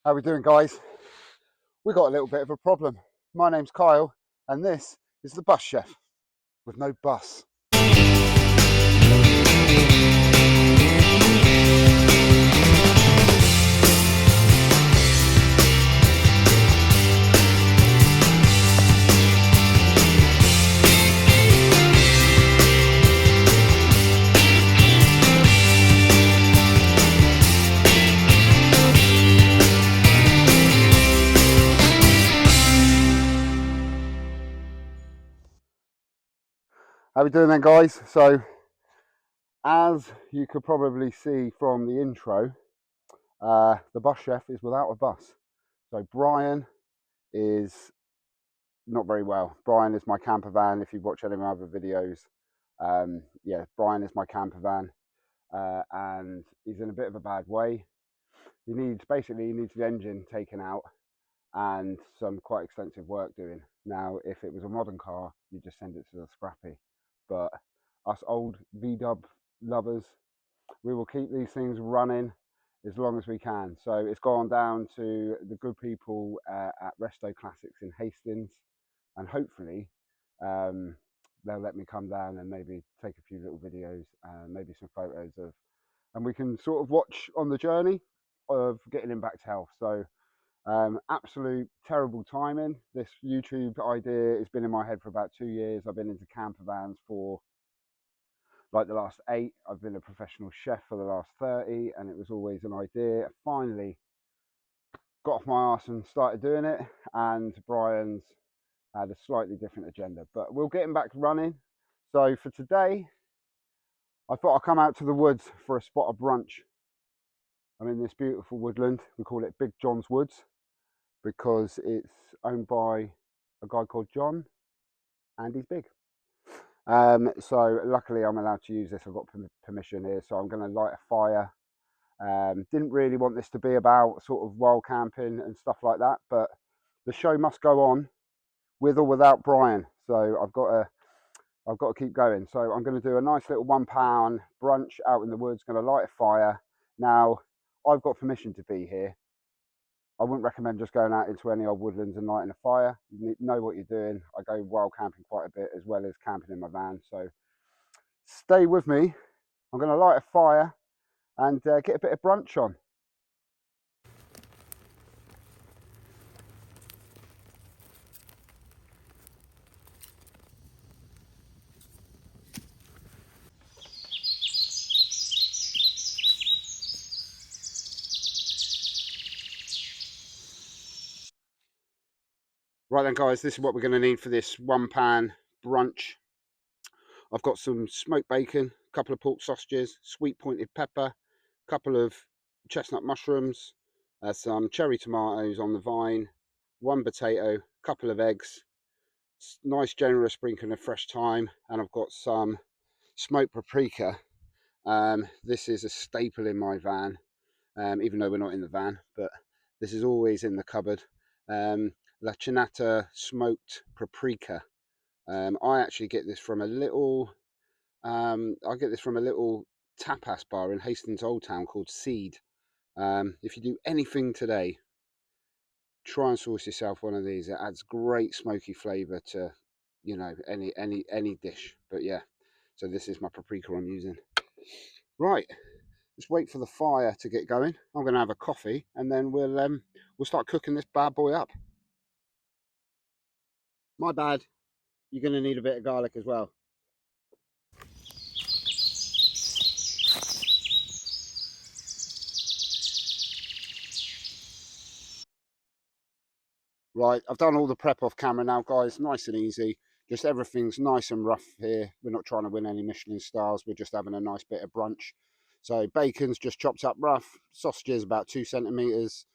How we doing, guys? We got a little bit of a problem. My name's Kyle and this is the bus chef with no bus. How we doing then, guys? So as you could probably see from the intro, the bus chef is without a bus. So Brian is not very well. Brian is my camper van. If you watch any of my other videos, yeah, Brian is my camper van, and he's in a bit of a bad way. He needs the engine taken out and some quite extensive work doing. Now, if it was a modern car, you just send it to the scrappy. But us old VW lovers, we will keep these things running as long as we can. So it's gone down to the good people at Resto Classics in Hastings, and hopefully they'll let me come down and maybe take a few little videos, maybe some photos of, and we can sort of watch on the journey of getting him back to health. So absolute terrible timing. This YouTube idea has been in my head for about 2 years. I've been into camper vans for like the last 8. I've been a professional chef for the last 30, and it was always an idea. I finally got off my arse and started doing it, and Brian's had a slightly different agenda, but we'll get him back running. So for today, I thought I'd come out to the woods for a spot of brunch. I'm in this beautiful woodland. We call it Big John's Woods because it's owned by a guy called John, and he's big. So luckily I'm allowed to use this. I've got permission here, so I'm going to light a fire. Didn't really want this to be about sort of wild camping and stuff like that, but the show must go on with or without Brian. So I've got to keep going. So I'm going to do a nice little one-pan brunch out in the woods. Going to light a fire. Now I've got permission to be here. I wouldn't recommend just going out into any old woodlands and lighting a fire. You need to know what you're doing. I go wild camping quite a bit as well as camping in my van. So stay with me. I'm going to light a fire and get a bit of brunch on. Right then, guys, this is what we're going to need for this one-pan brunch. I've got some smoked bacon, a couple of pork sausages, sweet pointed pepper, a couple of chestnut mushrooms, some cherry tomatoes on the vine, 1 potato, a couple of eggs, nice generous sprinkling of fresh thyme, and I've got some smoked paprika. This is a staple in my van, even though we're not in the van, but this is always in the cupboard. La Chinata smoked paprika. I actually get this from a little tapas bar in Hastings Old Town called Seed. If you do anything today, try and source yourself one of these. It adds great smoky flavour to, you know, any dish. But yeah, so this is my paprika I'm using. Right, let's wait for the fire to get going. I'm going to have a coffee, and then we'll start cooking this bad boy up. My bad. You're going to need a bit of garlic as well. Right, I've done all the prep off camera now, guys. Nice and easy. Just everything's nice and rough here. We're not trying to win any Michelin stars. We're just having a nice bit of brunch. So bacon's just chopped up rough. Sausages about 2 centimetres.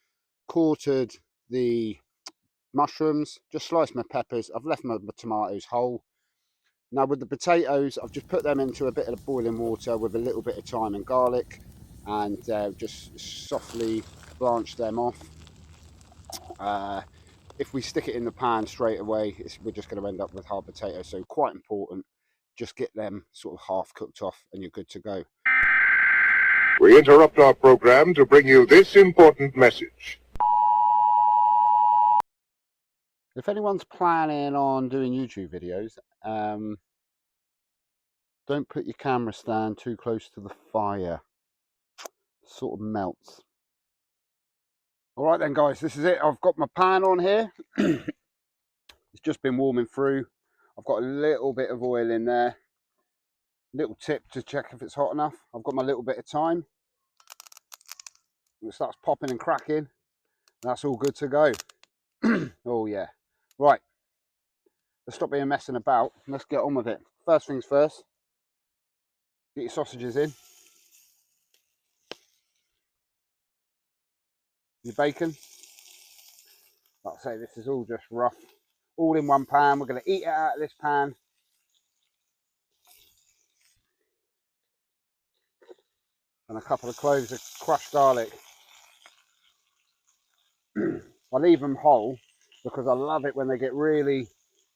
Quartered the mushrooms. Just sliced my peppers. I've left my tomatoes whole. Now with the potatoes, I've just put them into a bit of boiling water with a little bit of thyme and garlic, and just softly blanch them off. If we stick it in the pan straight away, we're just going to end up with hard potatoes. So quite important, just get them sort of half cooked off and you're good to go. We interrupt our program to bring you this important message. If anyone's planning on doing YouTube videos, don't put your camera stand too close to the fire. Sort of melts. All right then guys, this is it. I've got my pan on here. It's just been warming through. I've got a little bit of oil in there. Little tip to check if it's hot enough. I've got my little bit of thyme. It starts popping and cracking. That's all good to go. Oh yeah. Right. Let's stop being messing about. Let's get on with it. First things first. Get your sausages in. Your bacon. Like I say, this is all just rough. All in one pan. We're going to eat it out of this pan. And a couple of cloves of crushed garlic. I leave them whole because I love it when they get really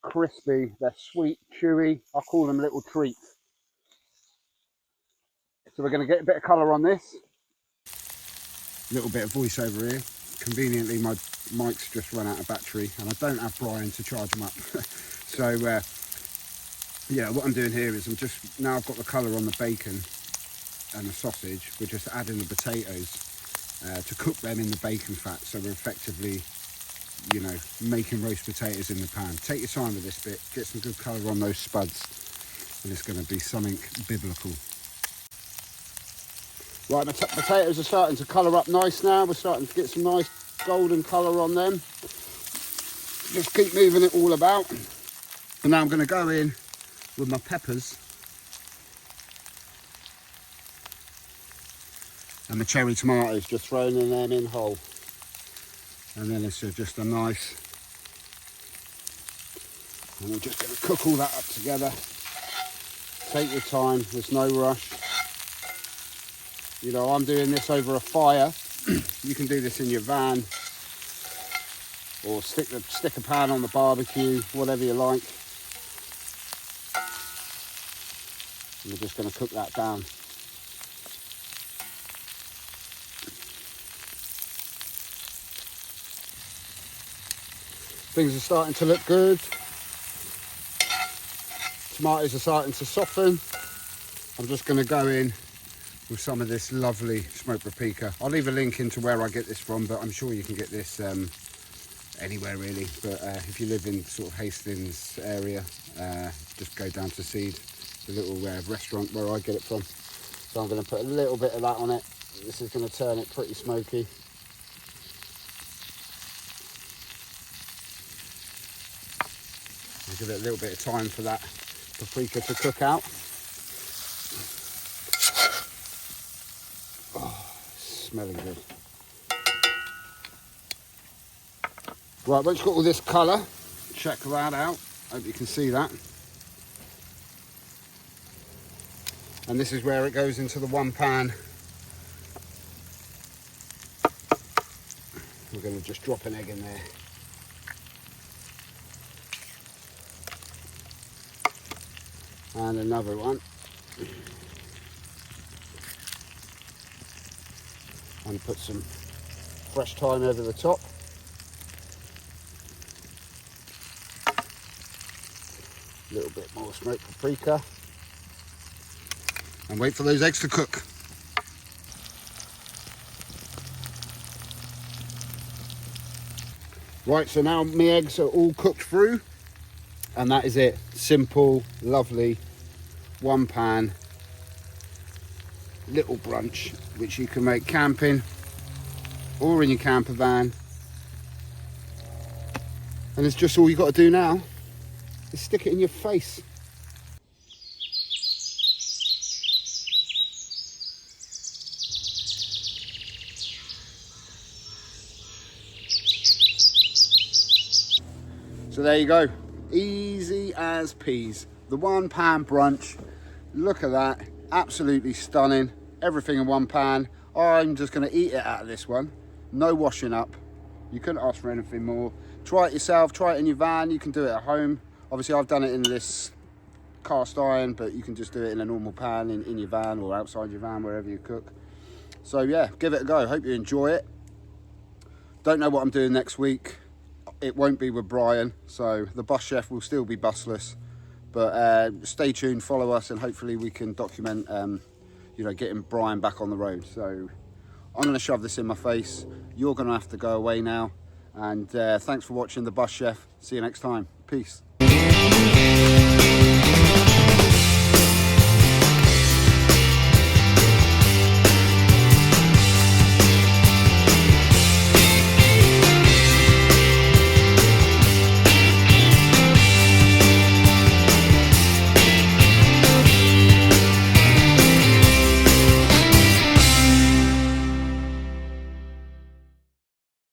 crispy. They're sweet, chewy. I call them little treats. So we're going to get a bit of colour on this. A little bit of voiceover here. Conveniently, my mic's just run out of battery and I don't have Brian to charge them up. So yeah, what I'm doing here is now I've got the colour on the bacon and the sausage. We're just adding the potatoes to cook them in the bacon fat. So we're effectively, you know, making roast potatoes in the pan. Take your time with this bit, get some good colour on those spuds, and it's going to be something biblical. Right, the potatoes are starting to colour up nice now. We're starting to get some nice golden colour on them. Just keep moving it all about. And now I'm going to go in with my peppers and the cherry tomatoes, just throwing them in whole. And then it's just a nice, and we're just going to cook all that up together. Take your time, there's no rush. You know, I'm doing this over a fire. You can do this in your van or stick a pan on the barbecue, whatever you like. And we're just going to cook that down. Things are starting to look good. Tomatoes are starting to soften. I'm just going to go in with some of this lovely smoked paprika. I'll leave a link into where I get this from, but I'm sure you can get this anywhere really. But if you live in sort of Hastings area, just go down to Seed, the little restaurant where I get it from. So I'm going to put a little bit of that on it. This is going to turn it pretty smoky. I'll give it a little bit of time for that paprika to cook out. Smelling good. Right, once you've got all this colour, check that out. Hope you can see that. And this is where it goes into the one pan. We're going to just drop an egg in there. And another one. And put some fresh thyme over the top. A little bit more smoked paprika. And wait for those eggs to cook. Right, so now my eggs are all cooked through. And that is it. Simple, lovely, one pan, little brunch, which you can make camping or in your camper van. And it's just all you got to do now is stick it in your face. So there you go, easy as peas. The one pan brunch, look at that, absolutely stunning. Everything in one pan. I'm just going to eat it out of this one. No washing up. You couldn't ask for anything more. Try it yourself, try it in your van. You can do it at home. Obviously I've done it in this cast iron, but you can just do it in a normal pan in your van or outside your van, wherever you cook. So yeah, give it a go. Hope you enjoy it. Don't know what I'm doing next week. it won't be with Brian, so the bus chef will still be busless. But stay tuned, follow us, and hopefully we can document, you know, getting Brian back on the road. So I'm going to shove this in my face. You're going to have to go away now. And thanks for watching The Bus Chef. See you next time. Peace.